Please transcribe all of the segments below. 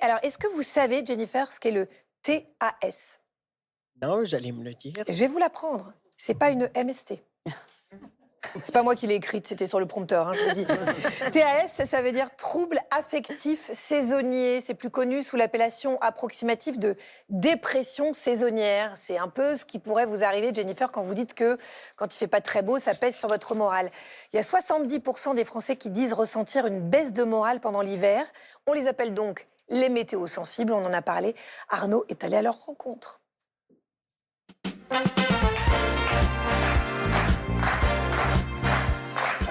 alors est-ce que vous savez, Jennifer, ce qu'est le TAS? Non, j'allais me le dire. Je vais vous l'apprendre. C'est pas une MST. C'est pas moi qui l'ai écrite, c'était sur le prompteur, hein, je vous dis. TAS, ça veut dire trouble affectif saisonnier. C'est plus connu sous l'appellation approximative de dépression saisonnière. C'est un peu ce qui pourrait vous arriver, Jennifer, quand vous dites que quand il fait pas très beau, ça pèse sur votre morale. Il y a 70% des Français qui disent ressentir une baisse de morale pendant l'hiver. On les appelle donc les météosensibles, on en a parlé. Arnaud est allé à leur rencontre.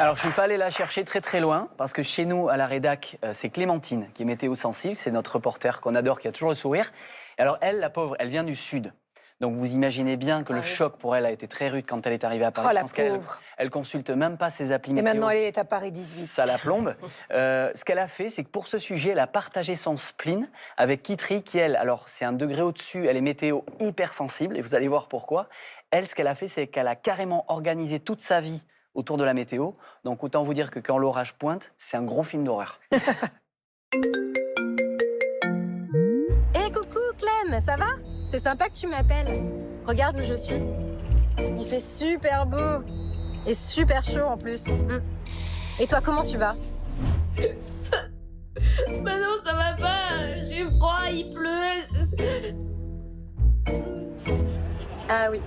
Alors, je ne suis pas allé la chercher très loin, parce que chez nous, à la rédac, c'est Clémentine qui est météo-sensible. C'est notre reporter qu'on adore, qui a toujours le sourire. Et alors, elle, la pauvre, elle vient du Sud. Donc, vous imaginez bien que le choc pour elle a été très rude quand elle est arrivée à Paris. Oh, la Je pense qu'elle pauvre. elle consulte même pas ses applis Et météo. maintenant, elle est à Paris 18. Ça la plombe. Ce qu'elle a fait, c'est que pour ce sujet, elle a partagé son spleen avec Kitri, qui, elle, alors c'est un degré au-dessus, elle est météo hypersensible, et vous allez voir pourquoi. Elle, ce qu'elle a fait, c'est qu'elle a carrément organisé toute sa vie autour de la météo. Donc autant vous dire que quand l'orage pointe, c'est un gros film d'horreur. Hé, coucou Clem, ça va? C'est sympa que tu m'appelles. Regarde où je suis. Il fait super beau. Et super chaud en plus. Et toi, comment tu vas? Bah non, ça va pas. J'ai froid, il pleut. Ah oui.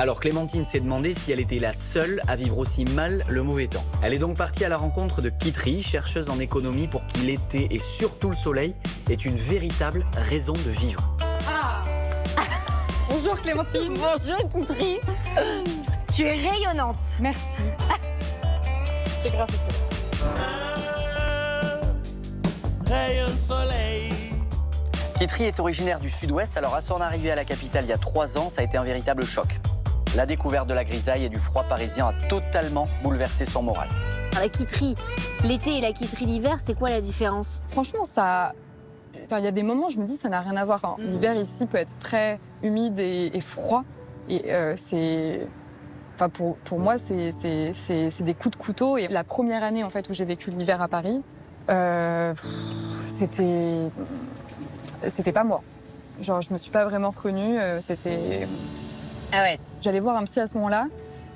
Alors Clémentine s'est demandé si elle était la seule à vivre aussi mal le mauvais temps. Elle est donc partie à la rencontre de Kitri, chercheuse en économie, pour qui l'été et surtout le soleil est une véritable raison de vivre. Bonjour Clémentine. Bonjour Kitri. Tu es rayonnante. Merci. C'est grâce au soleil. Kitri est originaire du Sud-Ouest, alors à son arrivée à la capitale il y a 3 ans, ça a été un véritable choc. La découverte de la grisaille et du froid parisien a totalement bouleversé son moral. La quitterie, l'été et la quitterie l'hiver, c'est quoi la différence? Franchement, il y a des moments, je me dis, ça n'a rien à voir. Enfin, l'hiver ici peut être très humide et froid. Et pour moi, c'est des coups de couteau. Et la première année en fait, où j'ai vécu l'hiver à Paris, c'était pas moi. Genre, je me suis pas vraiment reconnue. Ah ouais. J'allais voir un psy à ce moment-là.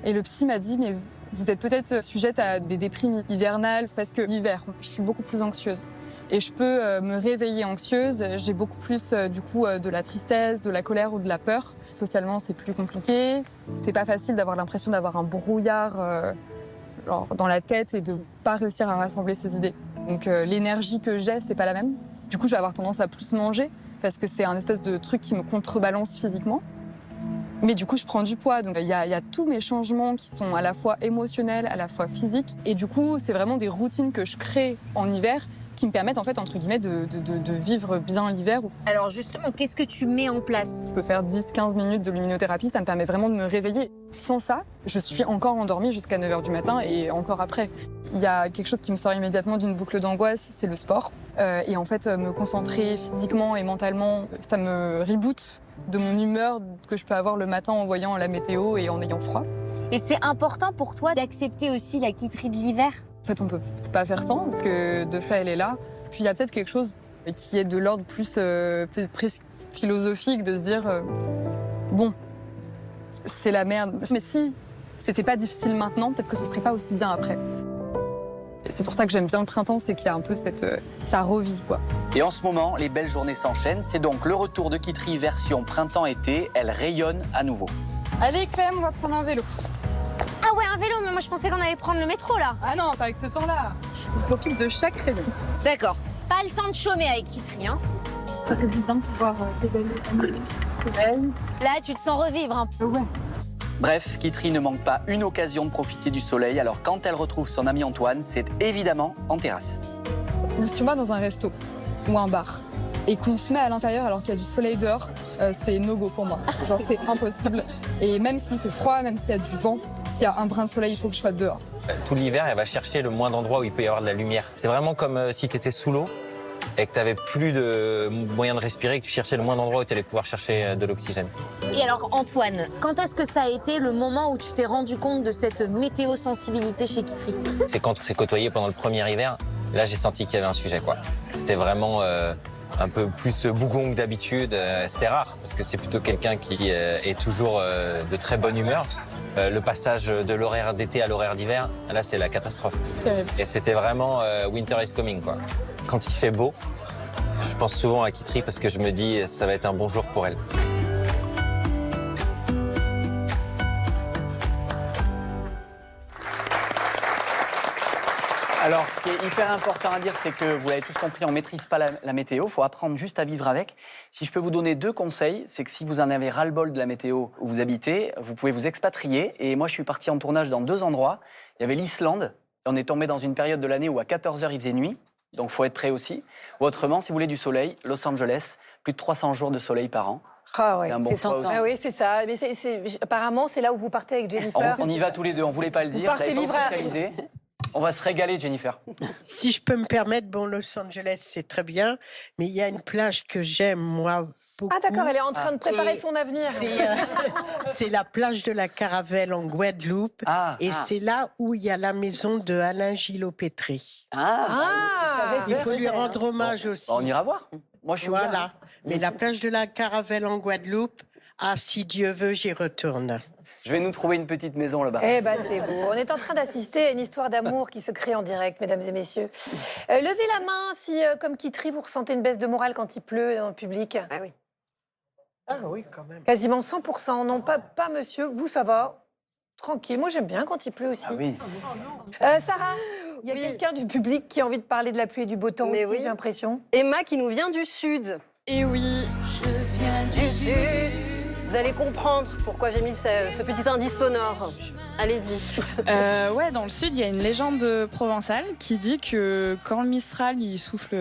Et le psy m'a dit, mais vous êtes peut-être sujette à des déprimes hivernales parce que l'hiver, je suis beaucoup plus anxieuse. Et je peux me réveiller anxieuse. J'ai beaucoup plus, de la tristesse, de la colère ou de la peur. Socialement, c'est plus compliqué. C'est pas facile d'avoir l'impression d'avoir un brouillard dans la tête et de pas réussir à rassembler ses idées. Donc l'énergie que j'ai, c'est pas la même. Du coup, je vais avoir tendance à plus manger parce que c'est un espèce de truc qui me contrebalance physiquement. Mais du coup, je prends du poids. Donc, il y a tous mes changements qui sont à la fois émotionnels, à la fois physiques. Et du coup, c'est vraiment des routines que je crée en hiver qui me permettent, en fait, entre guillemets, de vivre bien l'hiver. Alors justement, qu'est-ce que tu mets en place? Je peux faire 10-15 minutes de luminothérapie, ça me permet vraiment de me réveiller. Sans ça, je suis encore endormie jusqu'à 9h du matin et encore après. Il y a quelque chose qui me sort immédiatement d'une boucle d'angoisse, c'est le sport. Et en fait, me concentrer physiquement et mentalement, ça me reboot de mon humeur que je peux avoir le matin en voyant la météo et en ayant froid. Et c'est important pour toi d'accepter aussi la quitterie de l'hiver? En fait, on peut pas faire sans parce que de fait, elle est là. Puis il y a peut-être quelque chose qui est de l'ordre plus peut-être presque philosophique de se dire bon, c'est la merde. Mais si c'était pas difficile maintenant, peut-être que ce serait pas aussi bien après. Et c'est pour ça que j'aime bien le printemps, c'est qu'il y a un peu ça revit quoi. Et en ce moment, les belles journées s'enchaînent. C'est donc le retour de Kitri version printemps-été. Elle rayonne à nouveau. Allez Clem, on va prendre un vélo. Ah ouais, un vélo, mais moi je pensais qu'on allait prendre le métro là. Ah non, pas avec ce temps-là. Je profite de chaque rayon. D'accord. Pas le temps de chômer avec Kitri, hein. C'est évident de pouvoir pédaler le soleil. Là, tu te sens revivre un peu. Ouais. Bref, Kitri ne manque pas une occasion de profiter du soleil. Alors quand elle retrouve son ami Antoine, c'est évidemment en terrasse. Si on va dans un resto ou un bar et qu'on se met à l'intérieur alors qu'il y a du soleil dehors, c'est no-go pour moi. Genre c'est impossible. Et même s'il fait froid, même s'il y a du vent, s'il y a un brin de soleil, il faut que je sois dehors. Tout l'hiver, elle va chercher le moindre endroit où il peut y avoir de la lumière. C'est vraiment comme si tu étais sous l'eau et que tu n'avais plus de moyen de respirer, que tu cherchais le moindre endroit où tu allais pouvoir chercher de l'oxygène. Et alors Antoine, quand est-ce que ça a été le moment où tu t'es rendu compte de cette météosensibilité chez Kitri? C'est quand on s'est côtoyé pendant le premier hiver, là j'ai senti qu'il y avait un sujet quoi. C'était vraiment un peu plus bougon que d'habitude. C'était rare, parce que c'est plutôt quelqu'un qui est toujours de très bonne humeur. Le passage de l'horaire d'été à l'horaire d'hiver, là, c'est la catastrophe. Terrible. Et c'était vraiment winter is coming, quoi. Quand il fait beau, je pense souvent à Kitri parce que je me dis ça va être un bon jour pour elle. Alors, ce qui est hyper important à dire, c'est que vous l'avez tous compris, on ne maîtrise pas la météo. Il faut apprendre juste à vivre avec. Si je peux vous donner 2 conseils, c'est que si vous en avez ras-le-bol de la météo où vous habitez, vous pouvez vous expatrier. Et moi, je suis parti en tournage dans 2 endroits. Il y avait l'Islande. On est tombé dans une période de l'année où à 14h, il faisait nuit. Donc, il faut être prêt aussi. Ou autrement, si vous voulez du soleil, Los Angeles, plus de 300 jours de soleil par an. Ah ouais. C'est un bon choix aussi. Ah oui, c'est ça. Mais apparemment, c'est là où vous partez avec Jennifer. On y va tous les deux, on ne voulait pas le dire. partez j'avais pas vivre à- officialisé. On va se régaler, Jennifer. Si je peux me permettre, bon, Los Angeles, c'est très bien, mais il y a une plage que j'aime, moi, beaucoup. Ah d'accord, elle est en train de préparer Et son avenir. C'est la plage de la Caravelle en Guadeloupe. Et c'est là où il y a la maison de Alain Gillot-Pétry. Il faut lui rendre hommage aussi. On ira voir. Moi, je suis ouvert. Voilà. Mais la plage de la Caravelle en Guadeloupe, ah, si Dieu veut, j'y retourne. Je vais nous trouver une petite maison là-bas. Eh ben c'est beau. On est en train d'assister à une histoire d'amour qui se crée en direct, mesdames et messieurs. Levez la main si, comme Kitri, vous ressentez une baisse de morale quand il pleut dans le public. Ah oui. Ah oui, quand même. Quasiment 100%. Non, pas monsieur. Vous, ça va. Tranquille. Moi, j'aime bien quand il pleut aussi. Ah oui. Sarah, il y a Oui. quelqu'un du public qui a envie de parler de la pluie et du beau temps Mais aussi, oui. j'ai l'impression. Emma qui nous vient du sud. Et oui, Du sud. Vous allez comprendre pourquoi j'ai mis ce petit indice sonore. Allez-y. ouais, dans le sud, il y a une légende provençale qui dit que quand le Mistral il souffle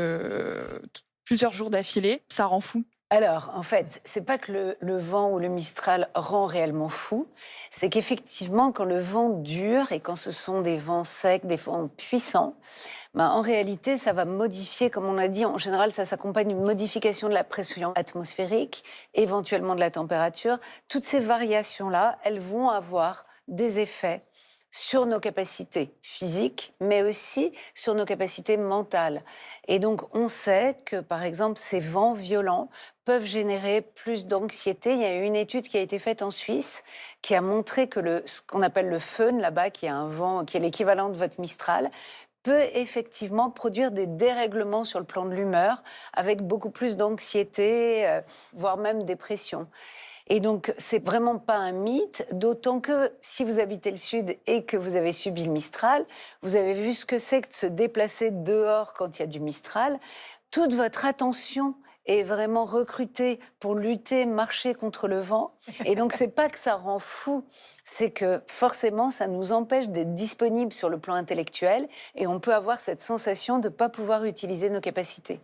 plusieurs jours d'affilée, ça rend fou. Alors, en fait, c'est pas que le vent ou le Mistral rend réellement fou, c'est qu'effectivement, quand le vent dure et quand ce sont des vents secs, des vents puissants, ben, en réalité, ça va modifier, comme on a dit, en général, ça s'accompagne d'une modification de la pression atmosphérique, éventuellement de la température. Toutes ces variations-là, elles vont avoir des effets sur nos capacités physiques, mais aussi sur nos capacités mentales. Et donc, on sait que, par exemple, ces vents violents peuvent générer plus d'anxiété. Il y a eu une étude qui a été faite en Suisse qui a montré que ce qu'on appelle le Föhn, là-bas, qui est un vent qui est l'équivalent de votre Mistral, peut effectivement produire des dérèglements sur le plan de l'humeur, avec beaucoup plus d'anxiété, voire même dépression. Et donc, c'est vraiment pas un mythe, d'autant que si vous habitez le Sud et que vous avez subi le Mistral, vous avez vu ce que c'est que de se déplacer dehors quand il y a du Mistral. Toute votre attention est vraiment recrutée pour lutter, marcher contre le vent. Et donc, c'est pas que ça rend fou, c'est que forcément, ça nous empêche d'être disponibles sur le plan intellectuel et on peut avoir cette sensation de ne pas pouvoir utiliser nos capacités.